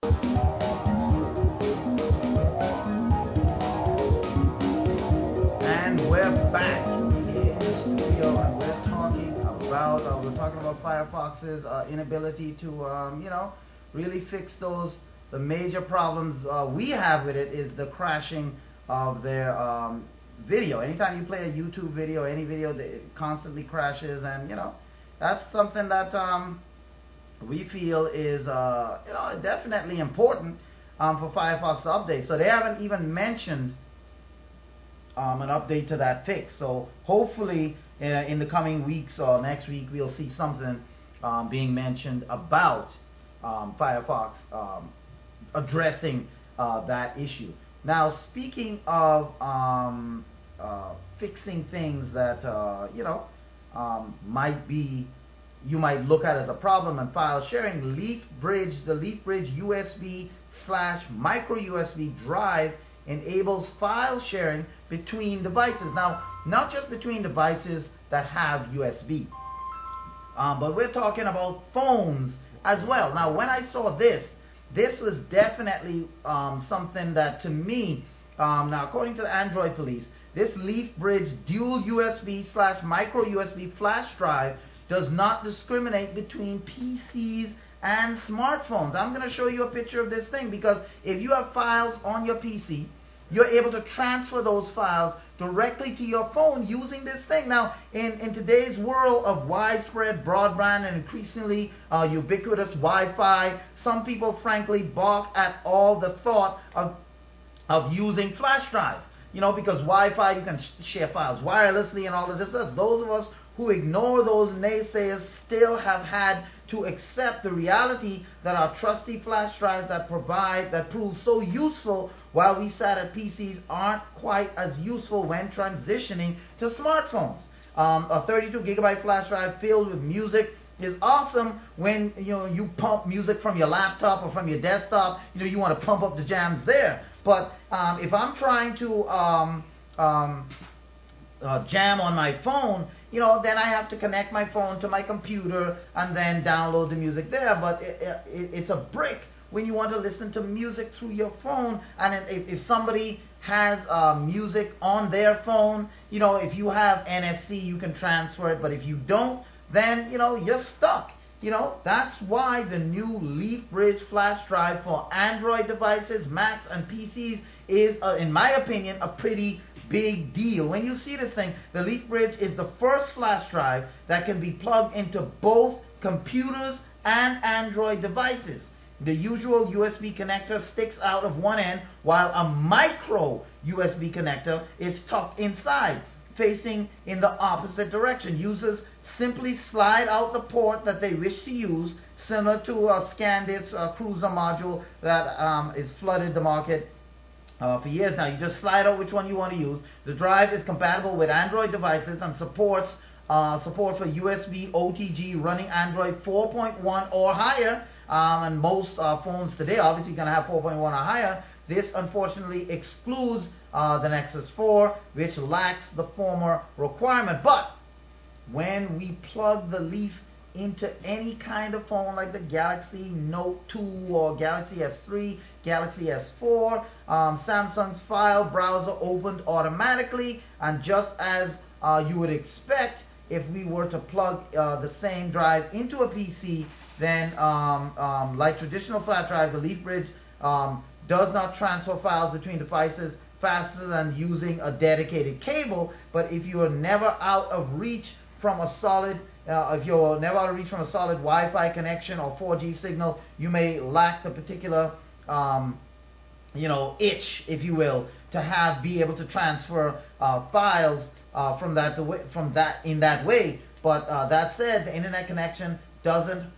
And we're back in the studio, and we're talking about Firefox's inability to really fix the major problems we have with it is the crashing of their video. Anytime you play a YouTube video, any video, it constantly crashes, and that's something that we feel is definitely important for Firefox to update. So they haven't even mentioned an update to that fix. So hopefully in the coming weeks or next week we'll see something being mentioned about Firefox addressing that issue. Now, speaking of fixing things that you might look at as a problem in file sharing, LeafBridge, the LeafBridge USB/micro USB drive enables file sharing between devices. Now, not just between devices that have USB, but we're talking about phones as well. Now, when I saw this was definitely something that, to me, now according to the Android police, this LeafBridge dual USB/micro USB flash drive does not discriminate between PCs and smartphones. I'm going to show you a picture of this thing, because if you have files on your PC, you're able to transfer those files directly to your phone using this thing. Now, in today's world of widespread broadband and increasingly ubiquitous Wi-Fi, some people frankly balk at all the thought of using flash drive. Because Wi-Fi, you can share files wirelessly and all of this. Those of us who ignore those naysayers still have had to accept the reality that our trusty flash drives that prove so useful while we sat at PCs aren't quite as useful when transitioning to smartphones. A 32 gigabyte flash drive filled with music is awesome when you pump music from your laptop or from your desktop. You want to pump up the jams there. But if I'm trying to jam on my phone, then I have to connect my phone to my computer and then download the music there. But it's a brick when you want to listen to music through your phone. And if somebody has music on their phone, if you have NFC, you can transfer it. But if you don't, then you're stuck. That's why the new LeafBridge flash drive for Android devices, Macs, and PCs is, in my opinion, a pretty big deal. When you see this thing, the LeafBridge is the first flash drive that can be plugged into both computers and Android devices. The usual USB connector sticks out of one end, while a micro USB connector is tucked inside, facing in the opposite direction. Users simply slide out the port that they wish to use, similar to a ScanDisk cruiser module that is flooded the market for years now. You just slide out which one you want to use. The drive is compatible with Android devices and supports support for USB OTG running Android 4.1 or higher. And most phones today obviously going to have 4.1 or higher. This unfortunately excludes the Nexus 4, which lacks the former requirement. But when we plug the Leaf into any kind of phone like the Galaxy Note 2 or Galaxy S3, Galaxy S4, Samsung's file browser opened automatically, and just as you would expect if we were to plug the same drive into a PC, then like traditional flash drive, the LeafBridge does not transfer files between devices faster than using a dedicated cable. But if you are never out of reach from a solid Wi-Fi connection or 4G signal, you may lack the particular itch, if you will, to be able to transfer files from that in that way. But that said, the internet connection doesn't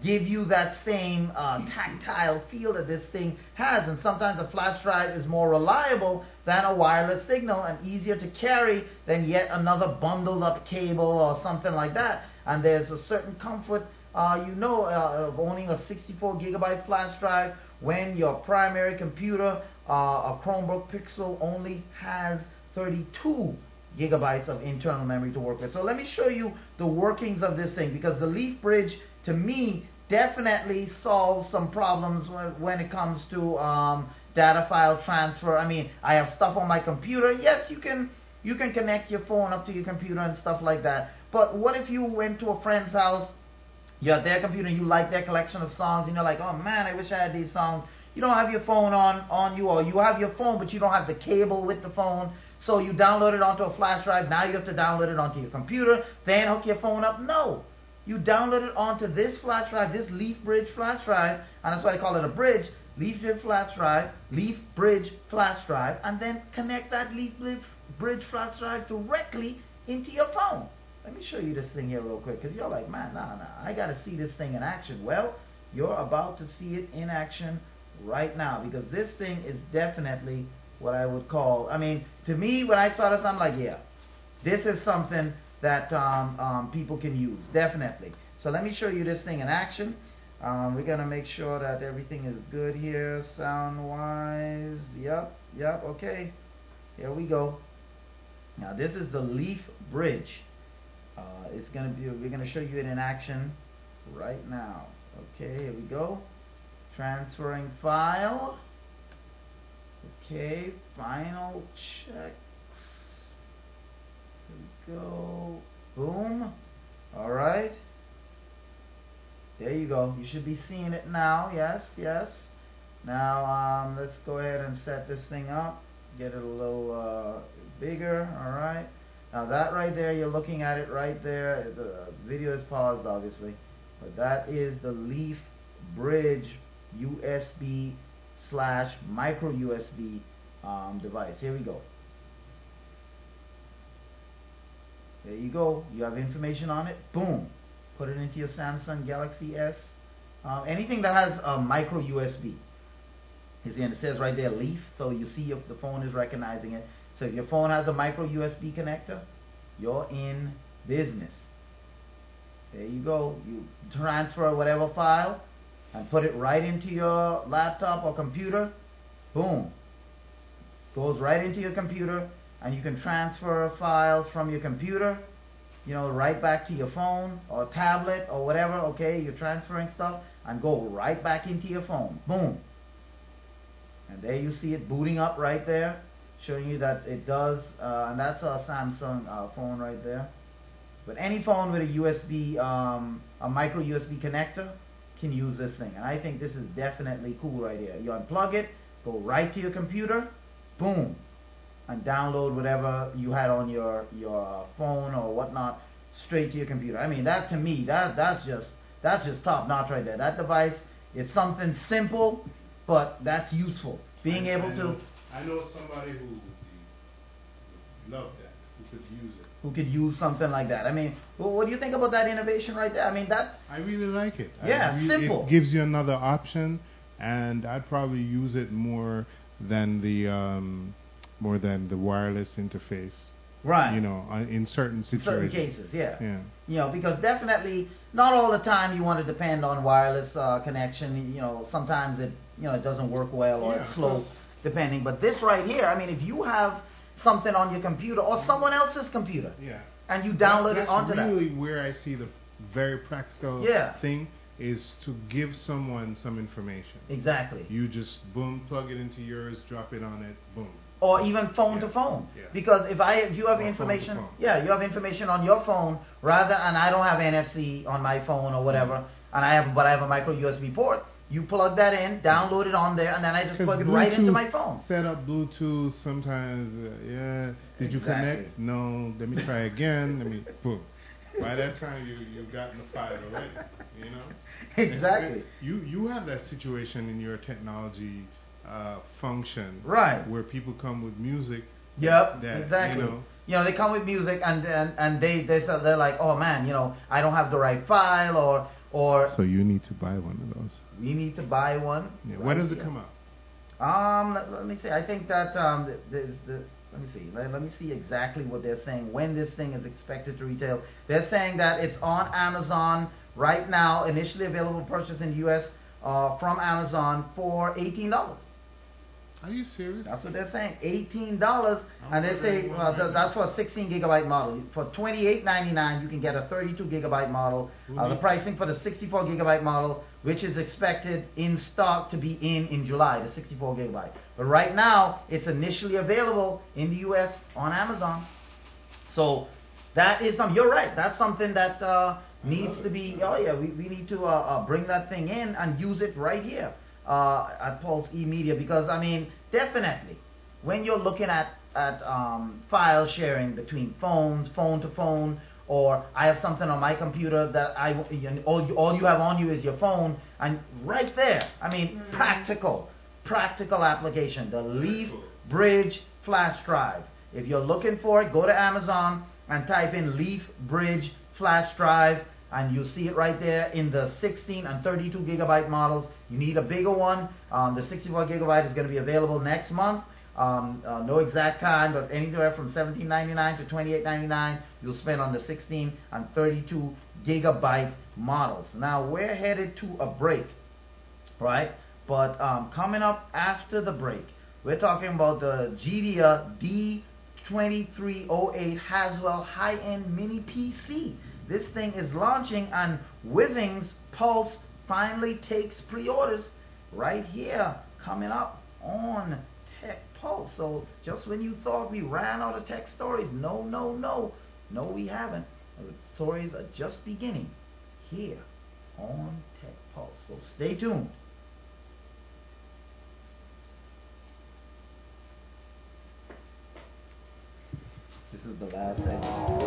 give you that same tactile feel that this thing has, and sometimes a flash drive is more reliable than a wireless signal and easier to carry than yet another bundled up cable or something like that. And there's a certain comfort of owning a 64 gigabyte flash drive when your primary computer, a Chromebook Pixel, only has 32 gigabytes of internal memory to work with. So let me show you the workings of this thing, because the LeafBridge, to me, definitely solves some problems when it comes to data file transfer. I mean, I have stuff on my computer. Yes, you can connect your phone up to your computer and stuff like that. But what if you went to a friend's house, you have their computer, and you like their collection of songs, and you're like, oh man, I wish I had these songs. You don't have your phone on you, or you have your phone, but you don't have the cable with the phone. So you download it onto a flash drive. Now you have to download it onto your computer, then hook your phone up. No. You download it onto this flash drive, this LeafBridge flash drive, and that's why they call it a bridge. LeafBridge flash drive, LeafBridge flash drive, and then connect that LeafBridge flash drive directly into your phone. Let me show you this thing here real quick, because you're like, man, nah, I got to see this thing in action. Well, you're about to see it in action right now, because this thing is definitely what I would call, I mean, to me, when I saw this, I'm like, yeah, this is something that people can use, definitely. So let me show you this thing in action. We're going to make sure that everything is good here, sound-wise. Yep, okay. Here we go. Now, this is the LeafBridge. We're going to show you it in action right now. Okay, here we go. Transferring file. Okay, final checks. Here we go. Boom. All right. There you go. You should be seeing it now. Yes. Now, let's go ahead and set this thing up. Get it a little bigger. All right. Now that right there, you're looking at it right there. The video is paused, obviously, but that is the LeafBridge USB / micro USB device. Here we go. There you go. You have information on it. Boom. Put it into your Samsung Galaxy S. Anything that has a micro USB. It says right there Leaf, so you see if the phone is recognizing it. So if your phone has a micro USB connector, you're in business. There you go. You transfer whatever file and put it right into your laptop or computer. Boom. Goes right into your computer, and you can transfer files from your computer, right back to your phone or tablet or whatever. Okay, you're transferring stuff and go right back into your phone. Boom. And there you see it booting up right there, showing you that it does, and that's a Samsung phone right there. But any phone with a USB, a micro USB connector can use this thing. And I think this is definitely cool right here. You unplug it, go right to your computer, boom, and download whatever you had on your phone or whatnot straight to your computer. I mean, that to me, that's just top notch right there. That device is something simple, but that's useful. Being able to. I know somebody who would love that, who could use it. Who could use something like that. I mean, what do you think about that innovation right there? I mean, that. I really like it. Yeah, simple. It gives you another option, and I'd probably use it more than the wireless interface. Right. In certain situations. Certain cases, yeah. Because definitely not all the time you want to depend on wireless connection. Sometimes it doesn't work well or it's slow, depending. But this right here, I mean, if you have something on your computer or someone else's computer, and you download it onto that. That's really where I see the very practical thing is to give someone some information. Exactly. You just boom, plug it into yours, drop it on it, boom. Or even phone to phone, because if you have information, you have information on your phone and I don't have NFC on my phone or whatever, and I have a micro USB port. You plug that in, download it on there, and then I just plug it right into my phone. Set up Bluetooth sometimes. Did you connect? No. Let me try again. Boom. By that time you've gotten the file already. Exactly. You have that situation in your technology function, right? Where people come with music. Yep, exactly. They come with music and they're like, oh man, I don't have the right file or. So you need to buy one of those. We need to buy one. Yeah. When does it come out? Let me see. I think that let me see. Let me see exactly what they're saying. When this thing is expected to retail, they're saying that it's on Amazon right now. Initially available for purchase in the U.S. From Amazon for $18. Are you serious? That's what they're saying. $18, and they say that's for a 16 gigabyte model. For $28.99, you can get a 32 gigabyte model. The pricing for the 64 gigabyte model, which is expected in stock to be in July, the 64 gigabyte. But right now, it's initially available in the U.S. on Amazon. So that is something. You're right. That's something that needs to be. Oh yeah, we need to bring that thing in and use it right here. At Pulse eMedia, because I mean, definitely when you're looking at file sharing between phones, phone to phone, or I have something on my computer that all you have on you is your phone, and right there, I mean, practical application, the LeafBridge flash drive. If you're looking for it, go to Amazon and type in LeafBridge flash drive, and you see it right there in the 16 and 32 gigabyte models. You need a bigger one. The 64 gigabyte is going to be available next month. No exact time, but anywhere from $17.99 to $28.99 you'll spend on the 16 and 32 gigabyte models. Now we're headed to a break, right? But coming up after the break, we're talking about the GDIA D2308 Haswell high-end mini PC. This thing is launching, and Withings Pulse finally takes pre-orders right here, coming up on Tech Pulse. So just when you thought we ran out of tech stories, no, we haven't. The stories are just beginning here on Tech Pulse. So stay tuned. This is the last segment.